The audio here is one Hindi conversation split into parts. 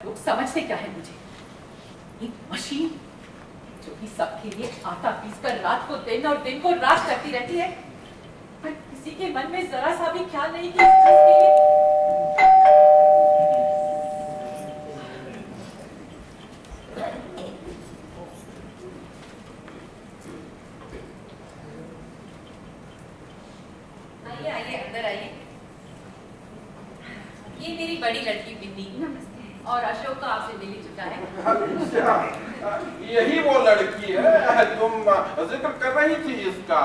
लोग समझते क्या है मुझे? एक मशीन जो कि सबके लिए आटा पीस कर रात को दिन और दिन को रात करती रहती है, पर किसी के मन में जरा सा भी ख्याल नहीं कि इस चीज के लिए आइए अंदर आइए। ये मेरी बड़ी लड़की बिन्नी। नमस्ते। और अशोक का आपसे मिल ही चुका है। यही वो लड़की है तुम जिक्र कर रही थी इसका।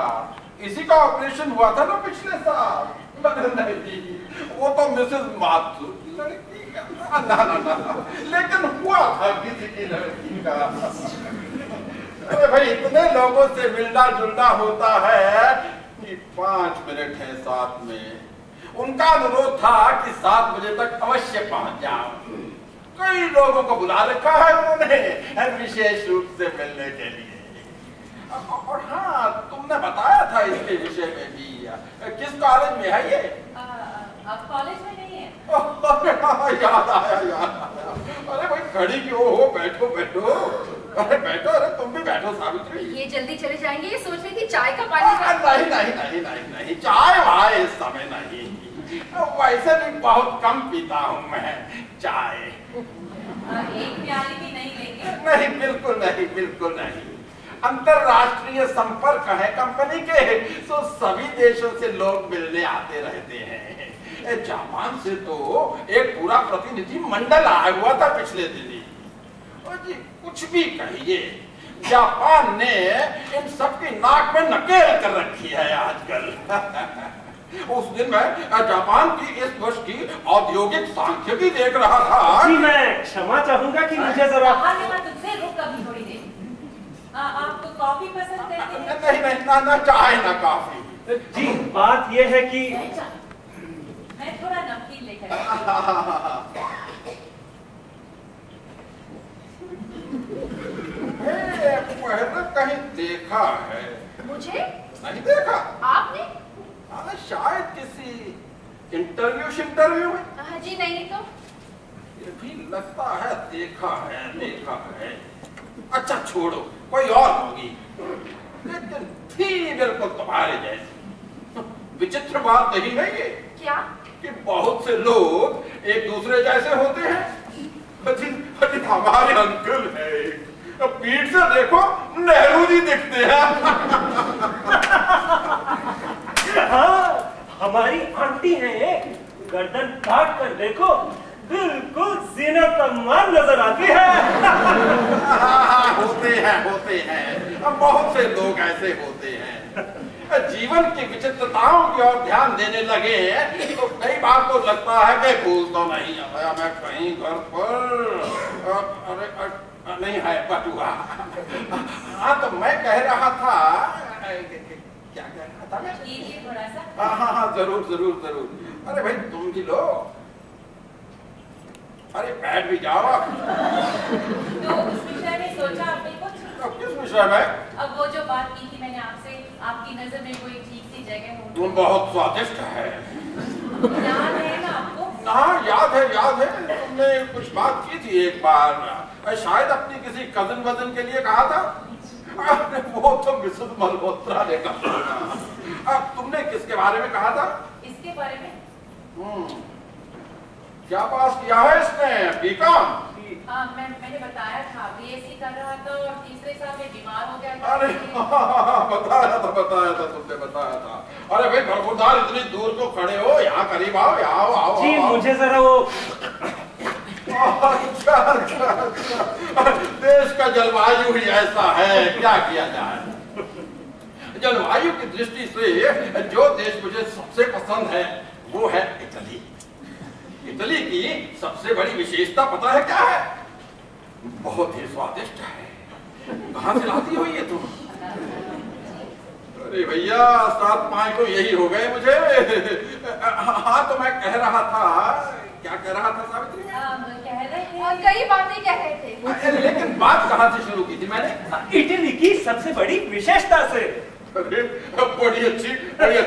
इसी का ऑपरेशन हुआ था ना पिछले साल। नहीं, वो तो मिसेस माथुर की लड़की का। ना, लेकिन हुआ था किसी की लड़की का। अरे भाई इतने लोगों से मिलना जुलना होता है कि 5 मिनट है साथ में। उनका अनुरोध था कि 7 बजे तक अवश्य पहुंच जाओ। कई लोगों को बुला रखा है उन्होंने विशेष रूप से मिलने के लिए। और हाँ, तुमने बताया था इसके विषय में भी। किस कॉलेज में है ये? अब कॉलेज में नहीं है। याद आया। अरे भाई खड़ी क्यों हो? बैठो बैठो। अरे बैठो। अरे तुम भी बैठो सावित्री। ये जल्दी चले जाएंगे? ये सोच रही थी चाय का पानी। नहीं, चाय वाय इस समय नहीं। वैसे भी बहुत कम पीता हूँ मैं चाय। एक प्याली भी नहीं लेंगे? नहीं, बिल्कुल नहीं। अंतरराष्ट्रीय संपर्क है कंपनी के, तो सभी देशों से लोग मिलने आते रहते हैं। जापान से तो एक पूरा प्रतिनिधि मंडल आया हुआ था पिछले दिनी। और जी कुछ भी कहिए, जापान ने इन सबकी नाक में नकेल कर रखी है आजकल। उस दिन मैं जापान की इस वर्ष की औद्योगिक सांख्यिकी देख रहा था। जी मैं क्षमा चाहूंगा कि मुझे जरा तुमसे रुक कभी थोड़ी देर। आपको कॉफी पसंद करते हैं? नहीं, ना चाय ना कॉफी। जी बात यह है कि मैं थोड़ा नमकीन लेकर कहीं देखा है? मुझे नहीं देखा। आपने? शायद किसी इंटरव्यू में। जी नहीं तो। ये भी लगता है देखा है। अच्छा छोड़ो, कोई और होगी, लेकिन थी बिल्कुल तुम्हारे जैसी। विचित्र बात नहीं है ये? क्या? कि बहुत से लोग एक दूसरे जैसे होते हैं। हमारे अंकल है, पीठ से देखो नेहरू जी दिखते हैं। हाँ, हमारी आंटी है, गर्दन काट कर देखो बिल्कुल जीनत अम्मान नजर आती है। होते हैं। बहुत से लोग ऐसे होते हैं। जीवन की विचित्रताओं की ओर ध्यान देने लगे तो कई बार तो लगता है कि भूल तो नहीं आया मैं कहीं घर पर। अरे नहीं है बटुआ। हाँ तो मैं कह रहा था, क्या कह रहा था मैं? थोड़ा सा। हाँ जरूर। अरे भाई तुम भी लो। अरे बैठ भी जाओ। तो उस विषय में सोचा आपने कुछ? किस विषय में? अब वो जो बात की थी मैंने आपसे, आपकी नजर में कोई ठीक सी जगह हो? तुम बहुत स्वादिष्ट है। याद है ना आपको? हाँ याद है। तुमने कुछ बात की थी एक बार, शायद अपनी किसी कजन वजन के लिए कहा था। अरे वो तो मिसेस मल्होत्रा ने कहा। तुमने किसके बारे में कहा था? इसके बारे में। क्या पास किया है इसने? बीकॉम? मैंने बताया था बीएससी कर रहा था और तीसरे साल में बीमार हो गया था। अरे बताया था तुमने बताया था। अरे भाई बरखुरदार इतनी दूर को खड़े हो, यहाँ करीब आओ। जी मुझे जरा वो अच्छा। देश का जलवायु ही ऐसा है, क्या किया जाए। जलवायु की दृष्टि से जो देश मुझे सबसे पसंद है वो है इटली। इटली की सबसे बड़ी विशेषता पता है क्या है? बहुत ही स्वादिष्ट है। कहाँ से लाती हो ये तुम? अरे भैया 7 पाँच तो यही हो गए मुझे। हाँ तो मैं कह रहा था, क्या कह रहा था सावित्री? कह रहे थे कई बातें कह रहे थे। लेकिन बात कहाँ से शुरू की थी मैंने? इटली की सबसे बड़ी विशेषता से। अरे बड़ी अच्छी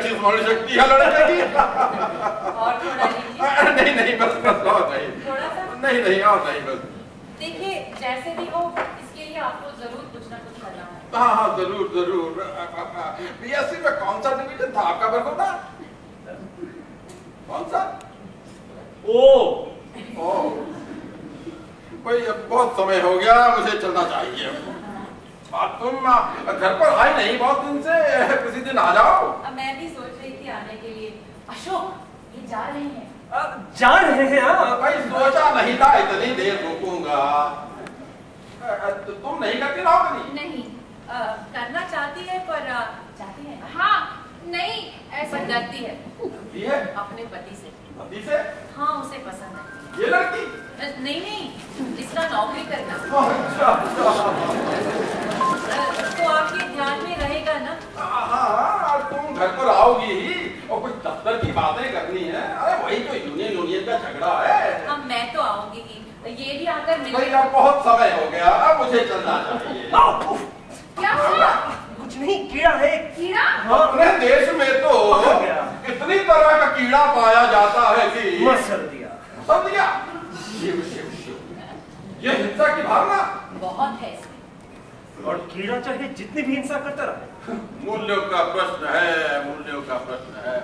स्मरण शक्ति है लड़के की। और थोड़ा नहीं बस और नहीं। नहीं नहीं और नहीं बस। देखिए जैसे भी हो इसके लिए आपको जरूर कुछ ना कुछ करना है। हाँ हाँ जरूर जरूर। बीएससी में कौन सा डिवीजन था आपका बरखुदा? कौन सा? ओ भाई अब बहुत समय हो गया, मुझे चलना चाहिए। तुम घर पर आई नहीं बहुत दिन से, किसी दिन आ जाओ। अब मैं भी सोच रही थी आने के लिए। अशोक ये जा रहे हैं। जा रहे हैं? भाई सोचा नहीं था इतनी देर रुकूंगा। तुम नहीं करती नौकरी? नहीं करना चाहती है पर चाहती है। हाँ नहीं ऐसा डरती है है अपने पति से। पति से? हाँ उसे पसंद है। ये लड़की? नहीं नहीं इसका नौकरी करना। अच्छा तो आपके ध्यान में रहेगा ना? हाँ तुम घर पर आओगी ही और कुछ दफ्तर की बातें करनी है। अरे वही तो यूनियन का झगड़ा है। अब मैं तो आऊंगी ही, ये भी आकर भाई मिलेगा। अब बहुत समय हो गया, अब मुझे चलना चाहिए। क्या हुआ? कुछ नहीं, कीड़ा है। कीड़ा? अपने देश में तो इतनी तरह का कीड़ा पाया जाता है कि मसल दिया। सब दिया। शिव शिव शिव, ये हिंसा की भावना बहुत है इसमें। और कीड़ा चाहे जितनी भी हिंसा करता रहे, मूल्यों का प्रश्न है, मूल्यों का प्रश्न है।